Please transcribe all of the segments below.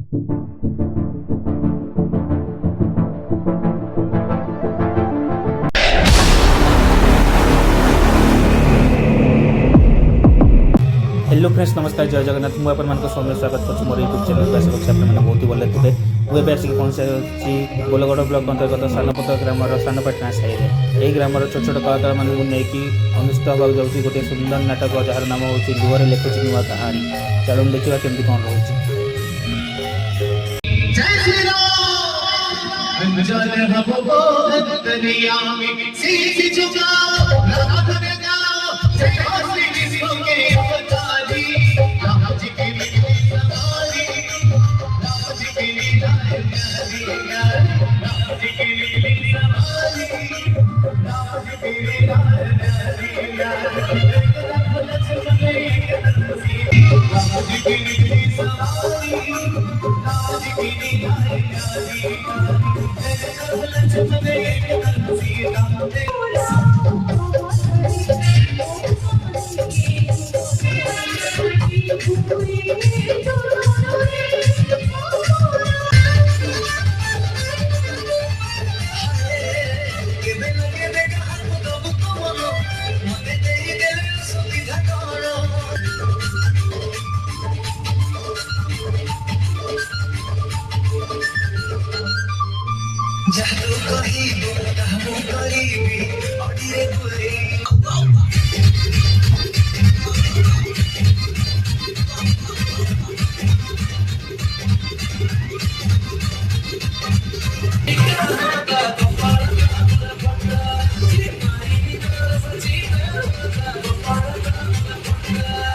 Hello friends, नमस्कार, जय जगन्नाथ। मुझे अपन सौम्य स्वागत कर मोर यूट्यूब चैनल आशा करছি আপনারা बहुत ही भले थे। मुझे आसिक पहुँची बोलगड़ ब्लॉक अंतर्गत सानपत ग्रामर सानपाटना साई यही ग्रामर छोट छोट कलाकार मानक नहीं अनुष्ठित होगा जाऊँगी गोटे सुंदर नाटक जार नाम हूँ लुहरे लेखुची नुआ कहानी। चलो देखा केमती कौन रोचे।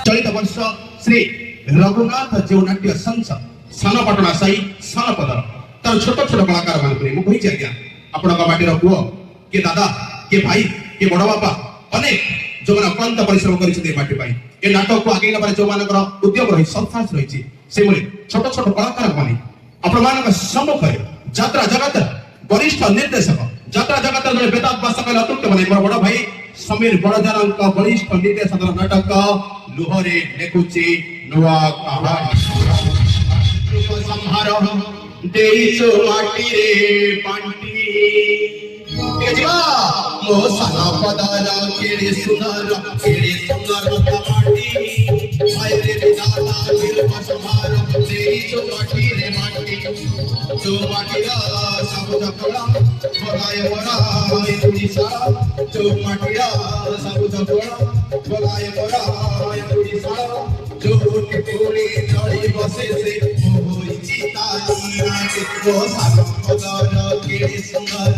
चलित वर्ष श्री रघुनाथ जो नाट्य संघ सानपाटना साई सानपदर तार छोट छोट कलाकार मान कही आज्ञा आपण बाटर पुओ के दादा के भाई के बड़ बापा अनेक जो मैंने अक्लांत परिश्रम कर नाटक को आगे जो मान उद्यम रही संसाहस रही से छोट छोट कलाकार मैंने आपण सम्मुख यात्रा जगत वरिष्ठ निर्देशक यात्रा जगत जो बेताब भाषा कहले अतुल्य बने मोर बड़ भाई समीर बड़जान वरिष्ठ निर्देशक नाटक लुहरे लेखुची नुआ कहानी संहार देइचो माटी रे पांटी केजवा मो साना पदारा केड़े सुंदर माटी आयरे विदाता दिल संहार देइचो माटी रे माटी जो माटीरा सब जपड़ा बोलाए मोरा उड़ीसा जो माटीरा सब जपड़ा बोलाए मोरा उड़ीसा जो टिपोरी चढ़ी बसे से होई चिताई वो साना पदारा केड़े सुंदर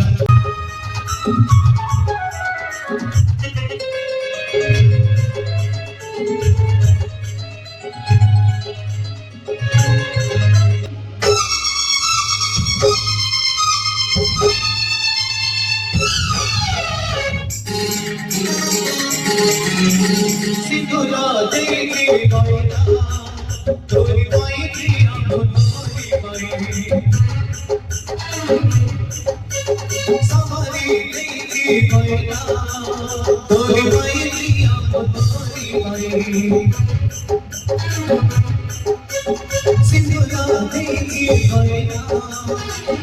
सिंधुरा देखे गयना तोरी माई प्रिया तोरी माई सवारी देखे गयना तोरी माई प्रिया तोरी माई सिंधुरा देखे गयना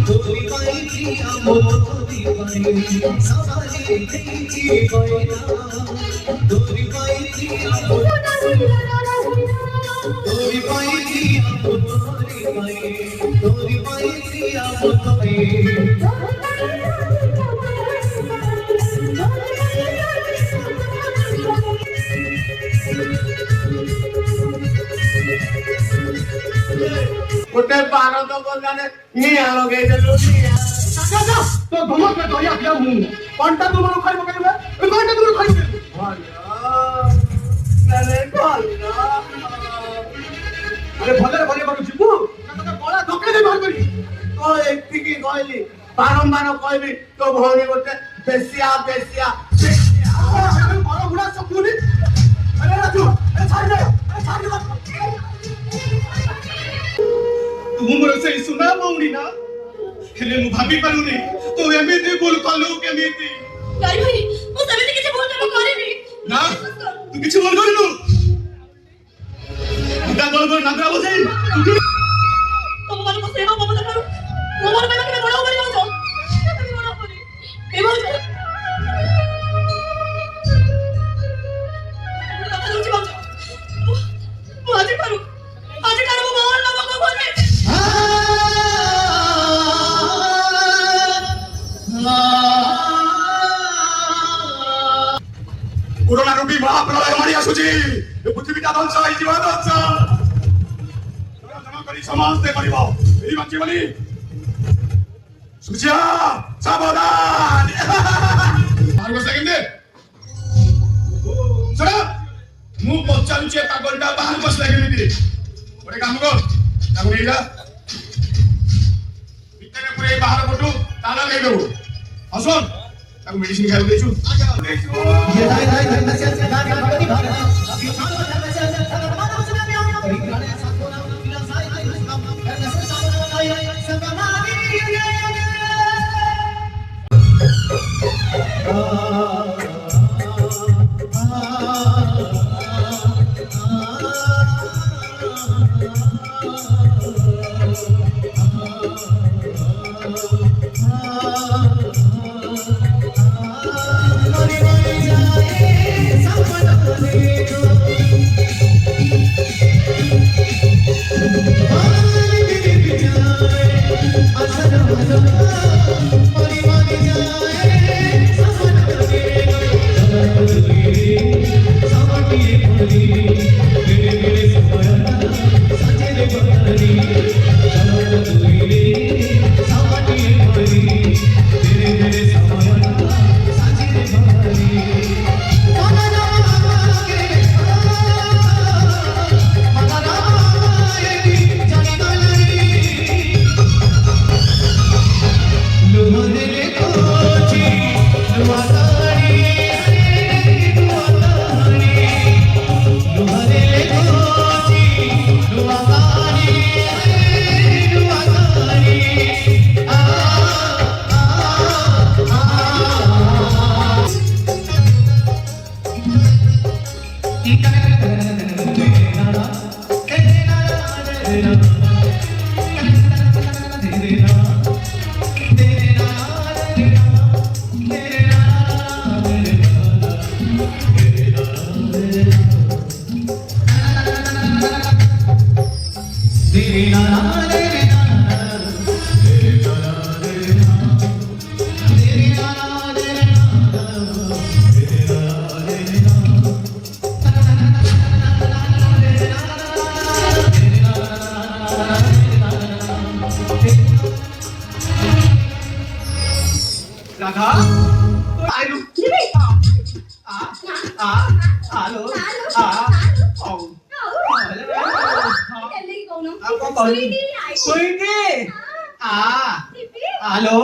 तोरी माई प्रिया तोरी माई सवारी देखे गयना तोरी माई प्रिया तोरी माई प्रिया तोरी माई प्रिया गोटे बार तो बोलने निया लगे देलो निया काका तो धमक के धरिया दिया मु कोनटा तुमरो खाइ मकइबे कोनटा तुमरो खाइ अरे भला अरे भले भले करू छिबु काका कोला धोके दे बाहर करी तो एकती की कहली बारंबार कहबी तो भौणी गोटे बेसिया बेसिया बेसिया बड़ बुढ़ा सब बोली अरे राजू अरे छाड़ दे तुम से सुना मौड़ी ना हेले मु भाभी पारुनी तो एमिति बोल कलु केमिति भाई भाई मु समिति किछ बोल कर करिनी ना तू किछ बोल करिनु दा बोल नागरा बजाई तुम ଆସୁଛି ଏ ପୃଥିବୀଟା ଧ୍ୱଂସ ହେଇଯିବ ଧ୍ୱଂସ ଜମା କରି ସମସ୍ତେ କରିବ ଏଇ ବଞ୍ଚିବନି ସୁଚିଆ ସାବଧାନ ବାହାରକୁ ଆସିଲା କେମିତି ଶୁଣ ମୁଁ ପଚାରୁଛି ଏ ପାଗଳଟା ବାହାରକୁ ଆସିଲା କେମିତି ଗୋଟେ କାମ କର ତାକୁ ନେଇଯା ଭିତରେ ପୁରା ବାହାର ପଟୁ ତାଲା ଦେଇଦେବୁ ହସନ ତାକୁ ମେଡିସିନ ଖାଇବାକୁ ଦେଇଛୁ ये दाई दाई धन से दाई भगवती भाग अभी सालो धन से मानव से में आया गाने साथ बोला पिला साई आई हम धन से सालो आई सब मानी राधा आई लुक हेलो स्वीटी हेलो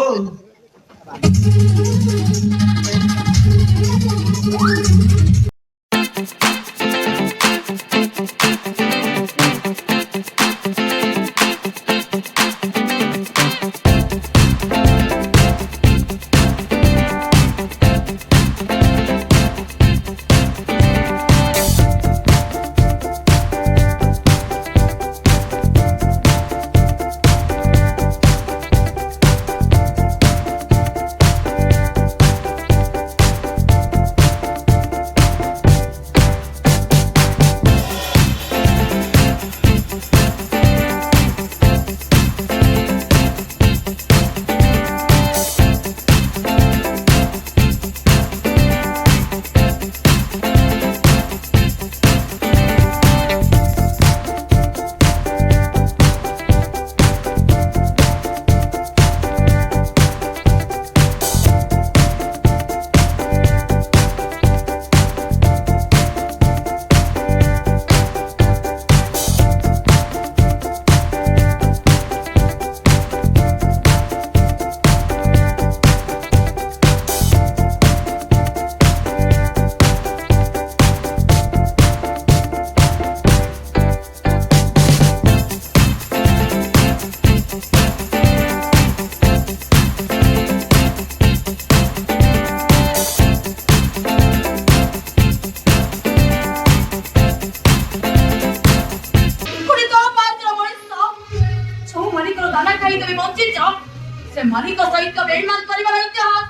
से मालिक सहित का बेईमान परिवार इतिहास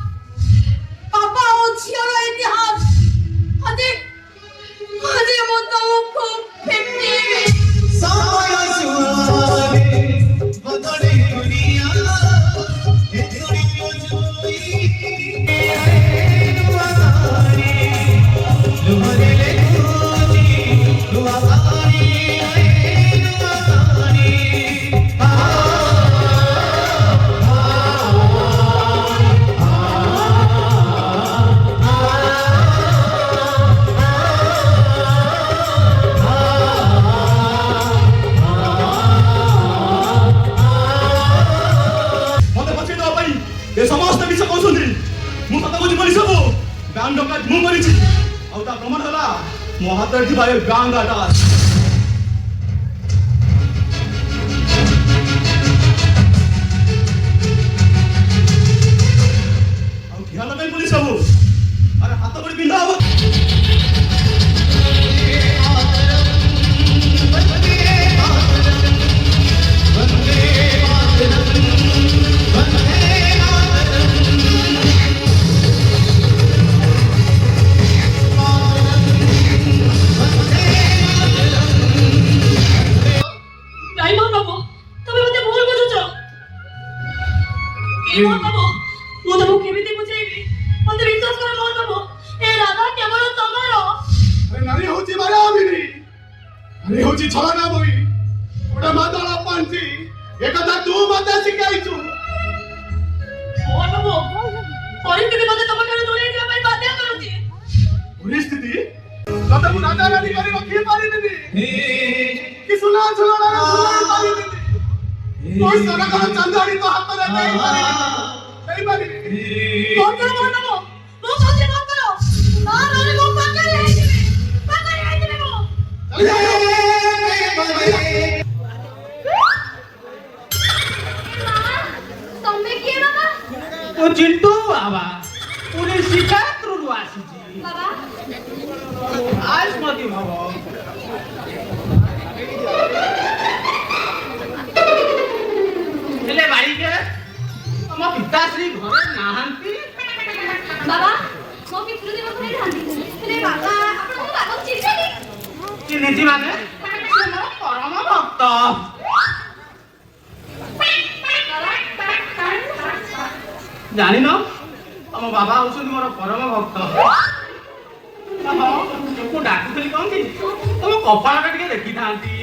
पापा और झियर इतिहास हजे हजे मोतो खूब फेंकते साया सुहावे बदले दुनिया ये तेरी जोई दुआरे दुआरे ले କାଣ୍ଡ କାଜ ମୁଁ କରିଛି ଆଉ ତା ପ୍ରମାଣ ହେଲା ମୋ ହାତରେ ଥିବା ଏ ଗାଙ୍ଗାଟା ଆଉ ଠିଆ ଲଗାଇ ପୁଲିସ ସବୁ ଆରେ ହାତ ଗୋଡ଼ି ପିନ୍ଧା ହବ ডাইমন্ড বাবু তুমি মতে ভুল বুঝুছ এই মোহন বাবু ମୁଁ ତମକୁ କେମିତି ବୁଝେଇବି ମତେ ବିଶ୍ୱାସ କର ମୋହନ ବାବୁ ଏ ରାଧା କେବଳ ତମର ଆରେ ନାରୀ ହଉଛି ମାୟାବିନୀ ନାରୀ ହଉଛି ଛଳନା ବହି ଗୋଟେ ମାଦଳ ପାଞ୍ଚି ଏକଥା ତୁ ମତେ ଶିଖାଇଛୁ ମୋହନ ବାବୁ ପରିସ୍ଥିତି ମତେ ତମ ଠାରୁ ଦୂରେଇ ଯିବା ପାଇଁ ବାଧ୍ୟ କରୁଛି ପରିସ୍ଥିତି ତତେ ମୁଁ ରାଜା ରାଣୀ କରି ରଖି ପାରିବିନି କି ସୁନା ଝୁଲଣାରେ ଝୁଲାଇ ପାରିବିନି ମୋ ସରକାର ଚାନ୍ଦାଣୀ ତୋ ହାତରେ ଦେଇପାରିବିନି ମୋହନ ବାବୁ ମୋ କହୁଛି ମୋହନ ନା ନହେଲେ ମୋ ପାଖରେ ହେଇଯିବି ମୁଁ ତମେ କିଏ ବାବା ଓ ଚିଣ୍ଟୁ ବାବା ପୁଣି ଶ୍ରୀକ୍ଷେତ୍ରରୁ ଆସିଛି ବାବା ଆସ୍ମତି ଭବ ହେଲେ ବାଳିକେ ତମ ପିତାଶ୍ରୀ ଘରେ ନାହାନ୍ତି ବାବା ମୋ ପିତୃଦେବ ଘରେ ଥାନ୍ତି ହେଲେ ବାବା ଆପଣ ମୋ ବାବାକୁ ଚିହ୍ନିଛନ୍ତି ଚିହ୍ନିଛି ମାନେ ସେ ମୋର ପରମ ଭକ୍ତ ଜାଣିନ ତମ ବାବା ହଉଛନ୍ତି ମୋର ପରମ ଭକ୍ତ ମୁଁ ଡାକୁଥିଲି କଣ କି ତମ କପାଳଟା ଟିକେ ଦେଖିଥାନ୍ତି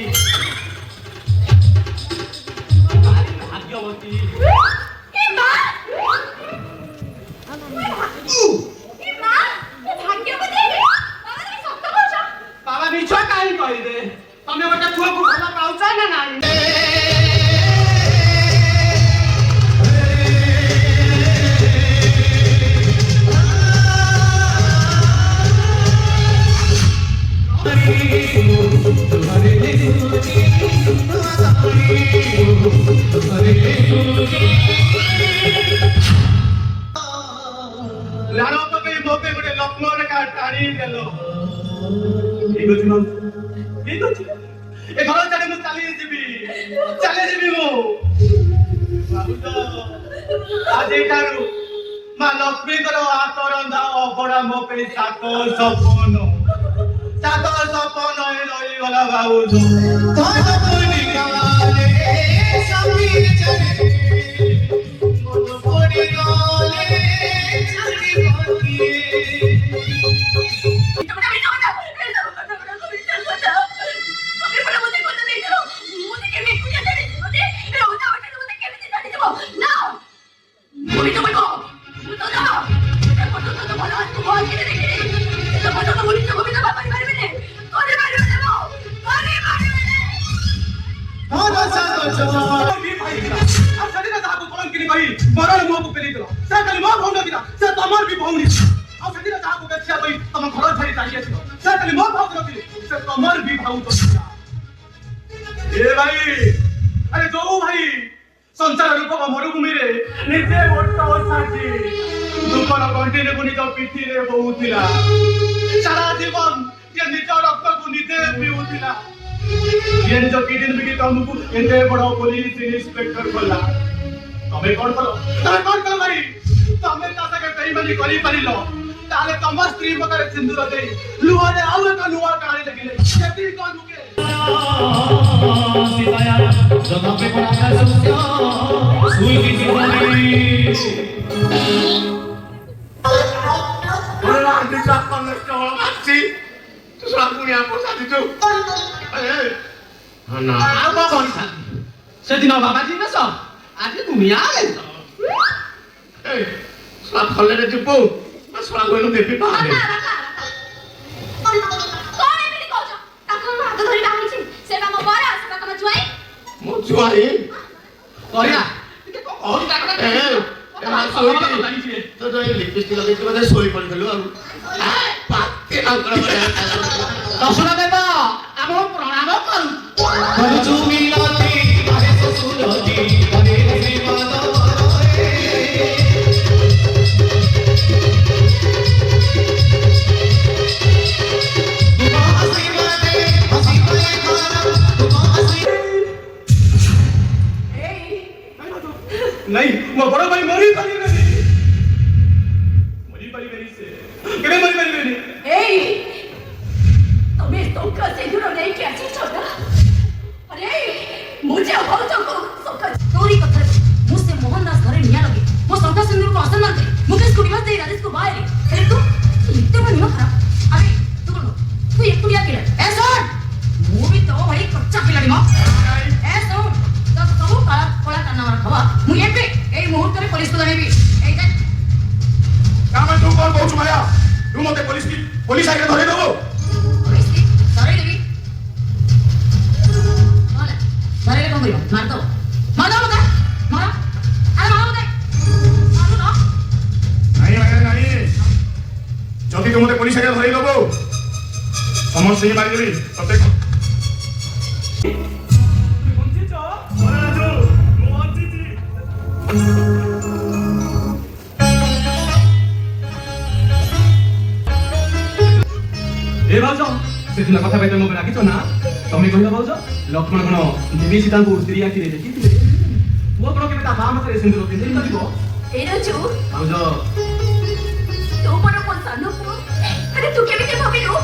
ଭାରି ଭାଗ୍ୟବତୀ ବାବା ମିଛ କାହିଁ କହିବେ ତମେ ଗୋଟେ ପୁଅକୁ ଭଲ ପାଉଛ ନା ନାହିଁ ଲାଣ ପକେଇ ମୋ ପାଇଁ ଗୋଟେ ଲକ୍ଷ୍ମ ରେଖା ଟାଣି ଦେଲ ଠିକ ଅଛି ନା ଠିକ ଅଛି ଏ ଘର ଛାଡ଼ି ମୁଁ ଚାଲିଯିବି ମୁଁ ଭାବୁଛ ଆଜିଠାରୁ ମା ଲକ୍ଷ୍ମୀଙ୍କର ହାତ ରନ୍ଧା ଅବଢ଼ା ମୋ ପାଇଁ ସାତ ସପନ ରହିଗଲା ଭାବୁଛ ମରଣ ମୁହଁକୁ ପେଲିଦେଲ ସେ ଖାଲି ମୋ ଭଉଣୀ ନଥିଲା ସେ ତମର ବି ଭଉଣୀ ଆଉ ସେଦିନ ଯାହାକୁ ଦେଖିବା ପାଇଁ ତମ ଘର ଛାଡ଼ି ଚାଲି ଆସିବ ସେ ଖାଲି ମୋ ଭାଉ ନଥିଲେ ସେ ତମର ବି ଭାଉତ ଥିଲା ଏ ଭାଇ ଆରେ ଯୋଉ ଭାଇ ସଂସାର ରୂପକ ମରୁଭୂମିରେ ନିଜେ ଓଟ ଛାଡ଼ି ଦୁଃଖର ଗଣ୍ଠିକୁ ନିଜ ପିଠିରେ ବୋହୁଥିଲା ସାରା ଜୀବନ ଯେ ନିଜ ରକ୍ତକୁ ନିଜେ ପିଉଥିଲା ये जो किडनी बिकी तमको एते बड़ा पुलिस इंस्पेक्टर बोला तमे कोन करो भाई तमे ता सके बेईमानी करी परिलो ताले तम स्त्री पकड़े सिंदूर दे लुहा ने आउ का लुहा काढ़ी लगिले केती कोन मुके सीताया जगह पे बड़ा का सत्य सुई की जीवनी बोला दिशा कनष्ट हो अच्छी तू साकुनिया को साथी तू ନା ଆଉ କଣ କରିଥାନ୍ତି ସେଦିନ ବାବାଜୀ ବେଶ ଆଜି ଦୁନିଆ ବେଶ ଖଲେରେ ଯିବୁ ଶଳା କହିଲୁ ଦେବି ପାହାରେ କଣ ଏମିତି କହୁଛ ତାକୁ ହାତ ଧରି ବାହିଛି ସେଟା ମୋ ବରା ସେଟା ତମ ଜୁଆଇ ମୋ ଜୁଆଇ କରିବା ଟିକେ କଣ କହୁଛି ତାକୁ तो तो लिपस्टिक लगे तो सोई पड़ गलो पाते ना दर्शन देव आम प्रणाम करू मिलती अरे ससुरजी अरे नहीं मैं बड़ा भाई मरी पानी नहीं से केने मरी नहीं ए तुम्हें सोका से दूर नहीं कैसे छोड़ा अरे मुझे हो तो को सोका चोरी कथा मुझसे मोहनदास घरे निया लगे वो सोका सिंदूर को आसन मारते मुकेश को निवास दे राजेश को बाहर अरे तू इतने मन निवा खराब अरे तू कौन तू एक कुड़िया किला ऐसा वो भी तो भाई कच्चा खिलाड़ी मां ऐसा तो सब काला कोला काना मार खवा मु एबे ए मुहूर्त रे पुलिस को जानेबी ए जा काम तू कौन कहू माया तू मते पुलिस आके धरे देबो पुलिस की धरे देबी बोला धरे ले कौन करियो मार दो मत मार अरे मार मत मार दो नहीं जदि तू मते पुलिस आके धरे देबो समझ से मार देबी तते ए भाउज सेदिन कथा पाइते मो राखिछ ना तमे कहिला भाउज लक्ष्मण कोन देवी सीता को स्त्री आखिरे देखिथिले वो कोन केबे ता बाम हाथे सिंदूर पिंधि नदिबो ए रजू भाउज तू पर कोन सानो को अरे तू केबे के भाबिलो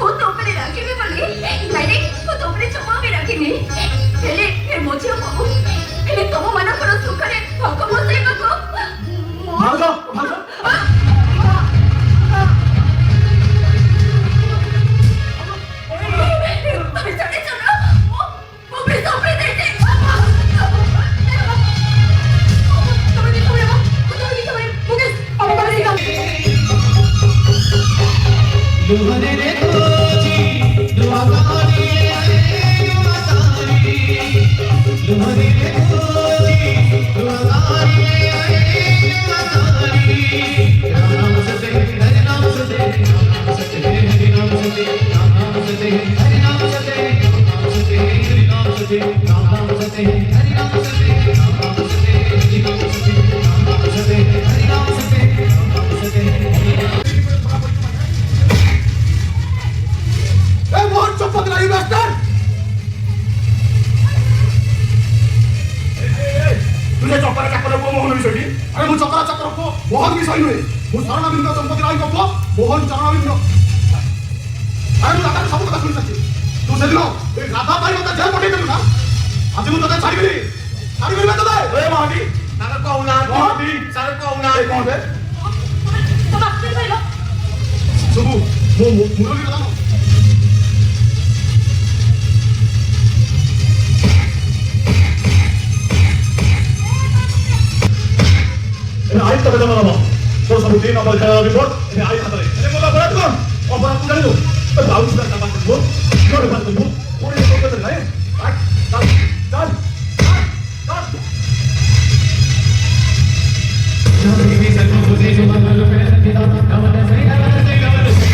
वो तो परे राखी में बने नहीं वो तो परे चुमा में राखी नहीं पहले ए मोची को पहले तुम मना करो सुखरे भको मोसे को भाउज दुहरे रे खोजी दुआ कहानी आए मातारी दुहरे रे खोजी दुआ कहानी आए मातारी राम नाम सते हरि नाम सते राम नाम सते हरि नाम सते राम नाम सते हरि नाम सते राम नाम सते हरि नाम सते राम नाम सते हरि नाम सते राम नाम सते हरि नाम सते राम नाम सते हरि नाम सते राम नाम सते ए मोहन चुप नहीं मास्टर तुझे चक्कर चक्कर को मोहन विषय अरे मु चक्कर चक्कर को मोहन विषय नुहे मु शरण बिंद दंपति राई को मोहन चरण बिंद अरे मु दादा सब कथा सुनि सके तू से दिनो ए राधा भाई मते जेल पठेइ देलु ना आज मु तते छाड़ी बिनी तते ए मोहनी सागर को उना मोहनी सागर को उना ए कोन बे तो बात कर लो सुबु मु मुरली दादा आई तब जमा बाबा तो सब दिन अमल का रिपोर्ट ये आई खतरे अरे बोला बड़ा कौन और बड़ा पूरा लो तो बाबू का काम कर वो छोड़ मत वो पूरे लोग कर रहे हैं चल जब भी सब मुझे जो मन लो मेरे सत्य दाम कमर से कमर से कमर से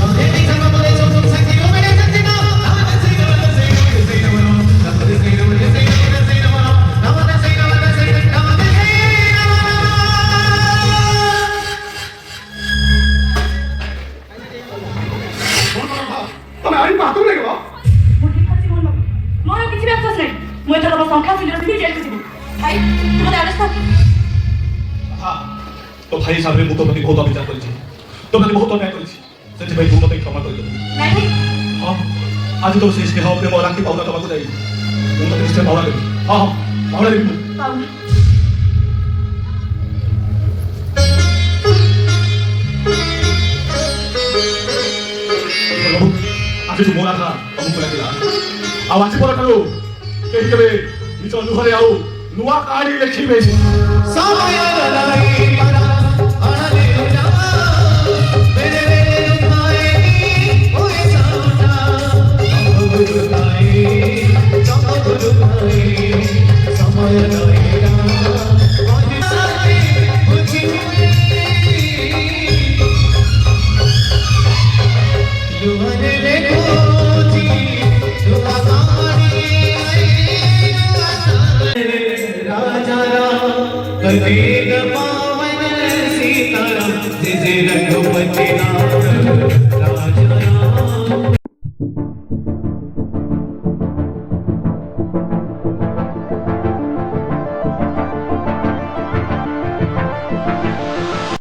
हम देती सब बोले जो तुम सच्ची हो मेरे सत्य दाम कमर से कमर से कमर से कमर से कमर से कमर से कमर से कमर से कमर से तमे आई बात नहीं करो मुझे खासी बोल मत मोर किसी भी अफसोस नहीं मुझे तो बस संख्या से भी जेल के भाई तुम्हारे अरेस्ट कर हां तो भाई साहब मु तो प्रति बहुत अत्याचार करिछि तो प्रति बहुत अन्याय करिछि सेति भाई तू मते क्षमा कर दे नहीं हां आज तो शेष के हां प्रेम राखी पाउना तबाकू जाई तू मते निश्चय पाउना दे हां पाउना दे पाऊंगी आज जो मोरा था अमुक लागला आ आज पर करो केही केबे निज लुहरे आउ नुवा कहानी लिखिबे समय ललाई परा अनले जा मेरे भाई ओए साना गुरु भाई समय ललाई तेग पावन सीताराम जय जय रघुपति नाथ राजा